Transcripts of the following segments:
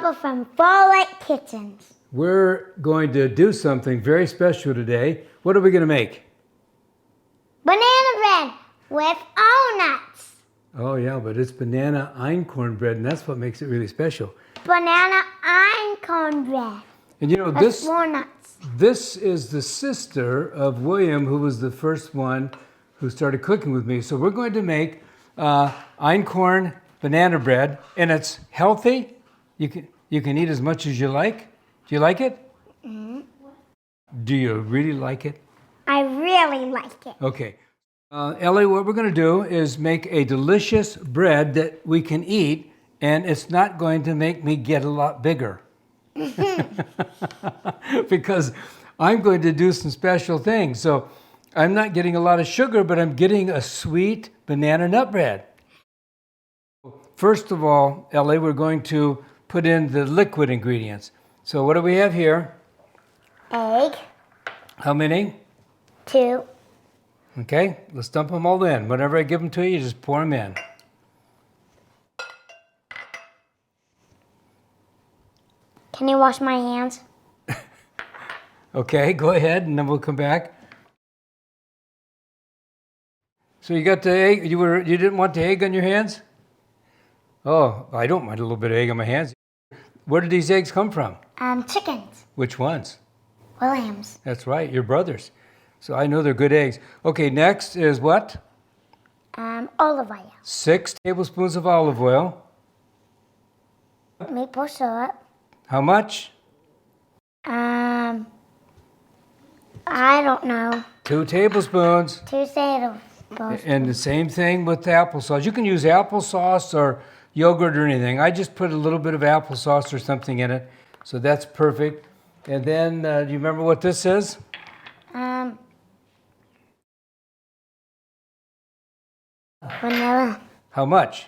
Papa from Fall Like Kitchens. We're going to do something very special today. What are we going to make? Banana bread with walnuts. Oh yeah, but it's banana einkorn bread, and that's what makes it really special. Banana einkorn bread. And you know, That's walnuts. this is the sister of William, who was the first one who started cooking with me. So we're going to make einkorn banana bread, and it's healthy. You can eat as much as you like. Do you like it? Mm-hmm. Do you really like it? I really like it. Okay. Ellie, what we're going to do is make a delicious bread that we can eat, and it's not going to make me get a lot bigger. Because I'm going to do some special things. So I'm not getting a lot of sugar, but I'm getting a sweet banana nut bread. First of all, Ellie, we're going to put in the liquid ingredients. So what do we have here? Egg. How many? 2. Okay, let's dump them all in. Whenever I give them to you, you just pour them in. Can you wash my hands? Okay, go ahead, and then we'll come back. So you got the egg. You didn't want the egg on your hands? Oh, I don't mind a little bit of egg on my hands. Where did these eggs come from? Chickens. Which ones? Williams. That's right, your brothers. So I know they're good eggs. Okay, next is what? Olive oil. 6 tablespoons of olive oil. Maple syrup. How much? I don't know. 2 tablespoons. 2 tablespoons. And the same thing with the applesauce. You can use applesauce or yogurt or anything. I just put a little bit of applesauce or something in it. So that's perfect. And then, do you remember what this is? Vanilla. How much?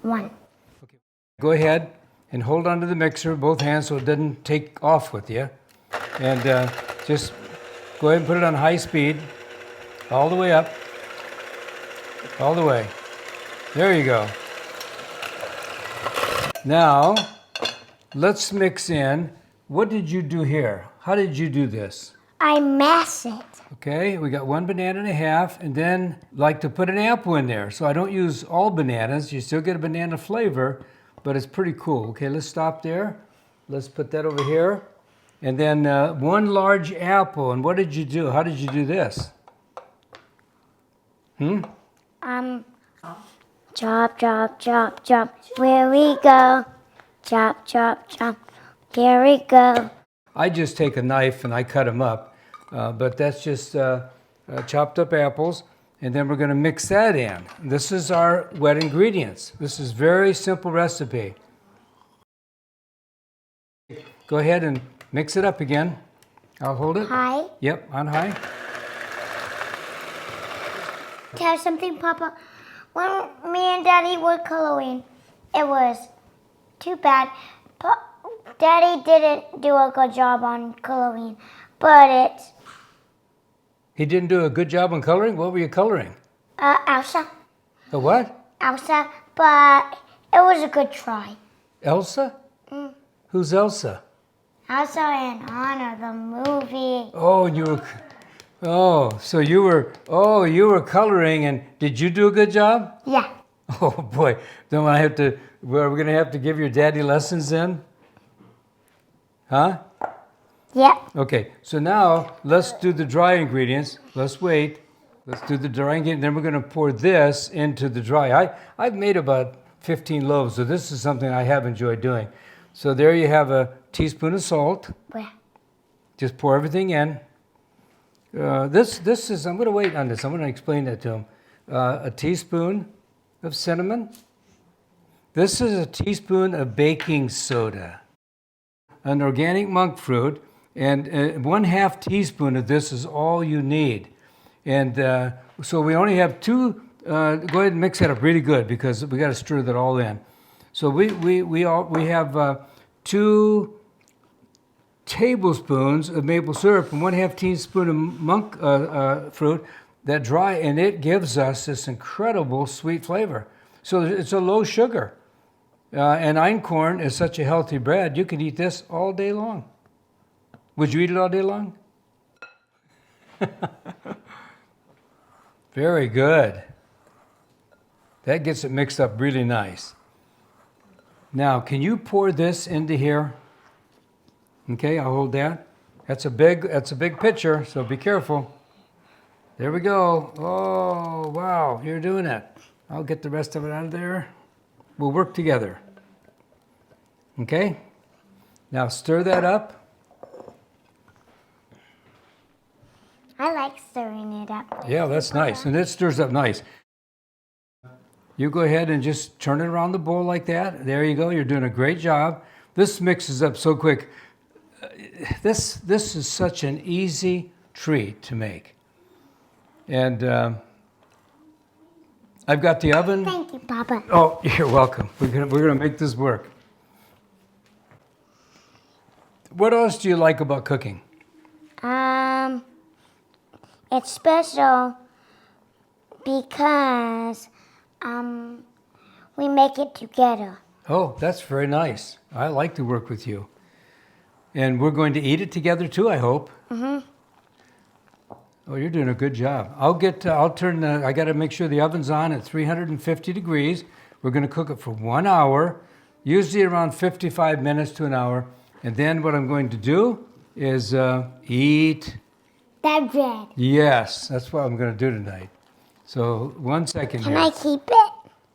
1. Okay. Go ahead and hold on to the mixer with both hands so it doesn't take off with you. And just go ahead and put it on high speed. All the way up. All the way. There you go. Now, let's mix in. What did you do here? How did you do this? I mash it. Okay, we got 1 banana and a half, and then like to put an apple in there. So I don't use all bananas. You still get a banana flavor, but it's pretty cool. Okay, let's stop there. Let's put that over here. And then 1 large apple. And what did you do? How did you do this? Chop, chop, chop, chop. Where we go. Chop, chop, chop. Here we go. I just take a knife and I cut them up. But that's just chopped up apples. And then we're going to mix that in. This is our wet ingredients. This is a very simple recipe. Go ahead and mix it up again. I'll hold it. High. Yep, on high. Tell something, Papa. When me and Daddy were coloring, it was too bad. Daddy didn't do a good job on coloring, but He didn't do a good job on coloring? What were you coloring? Elsa. A what? Elsa, but it was a good try. Elsa? Who's Elsa? Elsa in Honor, the movie. Oh, so you were coloring, and did you do a good job? Yeah. Oh boy, then we're going to have to give your daddy lessons then? Huh? Yep. Okay, so now let's do the dry ingredients. Let's wait. Let's do the dry ingredients. Then we're going to pour this into the dry. I've made about 15 loaves, so this is something I have enjoyed doing. So there you have a teaspoon of salt. Where? Just pour everything in. This is, I'm going to wait on this. I'm going to explain that to him. A teaspoon of cinnamon. This is a teaspoon of baking soda. An organic monk fruit. And 1/2 teaspoon of this is all you need. And so we only have 2, go ahead and mix that up really good because we got to stir that all in. So we have 2 tablespoons of maple syrup and 1/2 teaspoon of monk fruit that dry, and it gives us this incredible sweet flavor. So it's a low sugar. And einkorn is such a healthy bread, you could eat this all day long. Would you eat it all day long? Very good. That gets it mixed up really nice. Now, can you pour this into here? Okay, I'll hold that. That's a big pitcher, so be careful. There we go. Oh, wow, you're doing it. I'll get the rest of it out of there. We'll work together. Okay? Now stir that up. I like stirring it up. Yeah, that's nice. And it stirs up nice. You go ahead and just turn it around the bowl like that. There you go. You're doing a great job. This mixes up so quick. This is such an easy treat to make. And I've got the oven. Thank you, Papa. Oh, you're welcome. We're gonna make this work. What else do you like about cooking? It's special because we make it together. Oh, that's very nice. I like to work with you. And we're going to eat it together too, I hope. Mm-hmm. Oh, you're doing a good job. I got to make sure the oven's on at 350 degrees. We're going to cook it for 1 hour, usually around 55 minutes to an hour. And then what I'm going to do is eat. That bread. Yes, that's what I'm going to do tonight. So 1 second Can here. I keep it?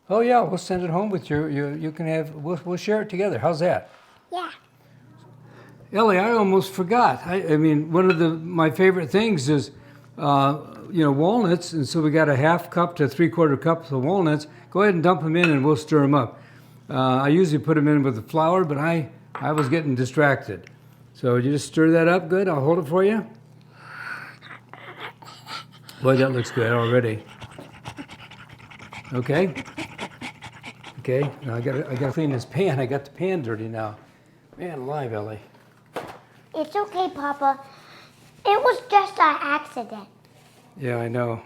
Oh yeah, we'll send it home with you can have, we'll share it together. How's that? Yeah. Ellie, I almost forgot. I mean, one of my favorite things is, walnuts. And so we got a 1/2 cup to 3/4 cups of walnuts. Go ahead and dump them in and we'll stir them up. I usually put them in with the flour, but I was getting distracted. So you just stir that up good. I'll hold it for you. Boy, that looks good already. Okay. Okay, now I gotta clean this pan. I got the pan dirty now. Man alive, Ellie. It's okay, Papa. It was just an accident. Yeah, I know.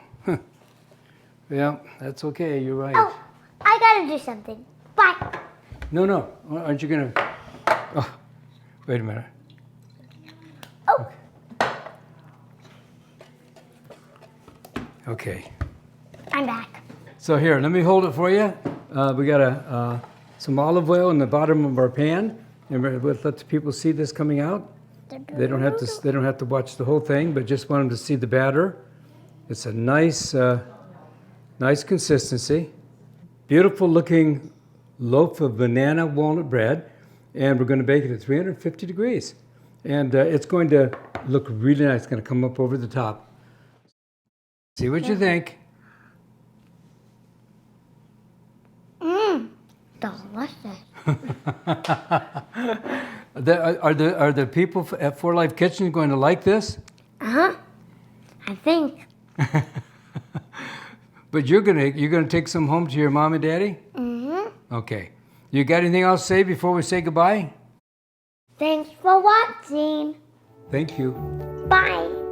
Yeah, that's okay. You're right. Oh, I gotta do something. Bye. No. Aren't you gonna? Oh, wait a minute. Oh. Okay. I'm back. So here, let me hold it for you. We got some olive oil in the bottom of our pan, and we'll let the people see this coming out. They don't have to watch the whole thing, but just want them to see the batter. It's a nice consistency. Beautiful looking loaf of banana walnut bread, and we're going to bake it at 350 degrees. And it's going to look really nice. It's going to come up over the top. See what you think. Delicious. Are the people at 4 Life Kitchen going to like this? I think. But you're gonna take some home to your mom and daddy? Mm-hmm. Okay. You got anything else to say before we say goodbye? Thanks for watching. Thank you. Bye.